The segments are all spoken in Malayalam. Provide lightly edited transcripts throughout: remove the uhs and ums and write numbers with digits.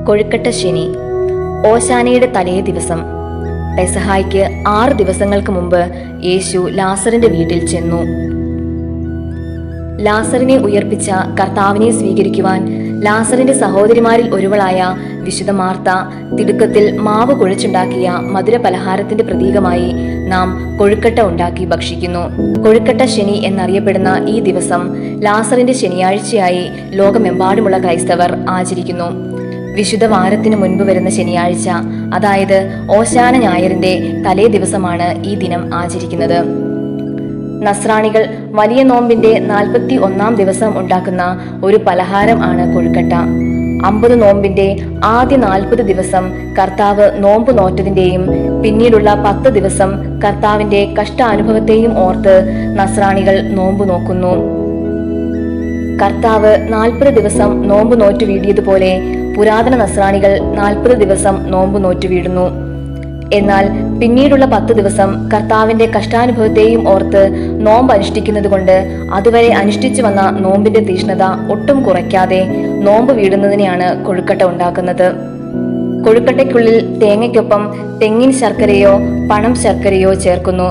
കൊഴുക്കട്ട ശനി. ഓശാനയുടെ തലേ ദിവസം പെസഹായ്ക്ക് 6 ദിവസങ്ങൾക്ക് മുമ്പ് യേശു ലാസറിന്റെ വീട്ടിൽ ചെന്നു. ലാസറിനെ ഉയർപ്പിച്ച കർത്താവിനെ സ്വീകരിക്കുവാൻ ലാസറിന്റെ സഹോദരിമാരിൽ ഒരുവളായ വിശുദ്ധ മാർത്ത തിടുക്കത്തിൽ മാവ് കുഴച്ചുണ്ടാക്കിയ മധുര പലഹാരത്തിന്റെ പ്രതീകമായി നാം കൊഴുക്കട്ട ഉണ്ടാക്കി ഭക്ഷിക്കുന്നു. കൊഴുക്കട്ട ശനി എന്നറിയപ്പെടുന്ന ഈ ദിവസം ലാസറിന്റെ ശനിയാഴ്ചയായി ലോകമെമ്പാടുമുള്ള ക്രൈസ്തവർ ആചരിക്കുന്നു. വിശുദ്ധ വാരത്തിന് മുൻപ് വരുന്ന ശനിയാഴ്ച, അതായത് ഓശാന ഞായറിന്റെ തലേ ദിവസമാണ് ഈ ദിനം ആചരിക്കുന്നത്. നസ്രാണികൾ വലിയ നോമ്പിന്റെ 41 ദിവസം ഉണ്ടാക്കുന്ന ഒരു പലഹാരം ആണ് കൊഴുക്കട്ട. 50 നോമ്പിന്റെ ആദ്യ 40 ദിവസം കർത്താവ് നോമ്പ് നോറ്റതിന്റെയും പിന്നീടുള്ള 10 ദിവസം കർത്താവിന്റെ കഷ്ടാനുഭവത്തെയും ഓർത്ത് നസ്രാണികൾ നോമ്പ് നോക്കുന്നു. കർത്താവ് 40 ദിവസം നോമ്പ് നോറ്റു വീടിയതുപോലെ പുരാതന നസ്രാണികൾ 40 ദിവസം നോമ്പ് നോറ്റു വീടുന്നു. എന്നാൽ പിന്നീടുള്ള 10 ദിവസം കർത്താവിന്റെ കഷ്ടാനുഭവത്തെയും ഓർത്ത് നോമ്പ് അനുഷ്ഠിക്കുന്നത് കൊണ്ട് അതുവരെ അനുഷ്ഠിച്ചു വന്ന നോമ്പിന്റെ തീഷ്ണത ഒട്ടും കുറയ്ക്കാതെ നോമ്പ് വീടുന്നതിനെയാണ് കൊഴുക്കട്ട ഉണ്ടാക്കുന്നത്. കൊഴുക്കട്ടയ്ക്കുള്ളിൽ തേങ്ങയ്ക്കൊപ്പം തെങ്ങിൻ ശർക്കരയോ പണം ശർക്കരയോ ചേർക്കുന്നു.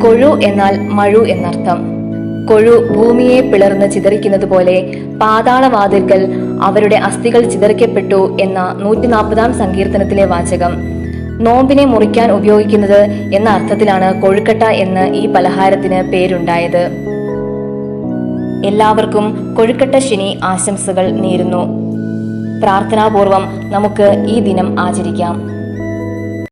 കൊഴു എന്നാൽ മഴു എന്നർത്ഥം. കൊഴു ഭൂമിയെ പിളർന്ന് ചിതറിക്കുന്നത് പോലെ പാതാളവാതിൽക്കൽ അവരുടെ അസ്ഥികൾ ചിതറിക്കപ്പെട്ടു എന്ന 140-ാം സങ്കീർത്തനത്തിലെ വാചകം നോമ്പിനെ മുറിക്കാൻ ഉപയോഗിക്കുന്നത് എന്ന അർത്ഥത്തിലാണ് കൊഴുക്കട്ട എന്ന് ഈ പലഹാരത്തിന് പേരുണ്ടായത്. എല്ലാവർക്കും കൊഴുക്കട്ട ശനി ആശംസകൾ നേരുന്നു. പ്രാർത്ഥനാപൂർവം നമുക്ക് ഈ ദിനം ആചരിക്കാം.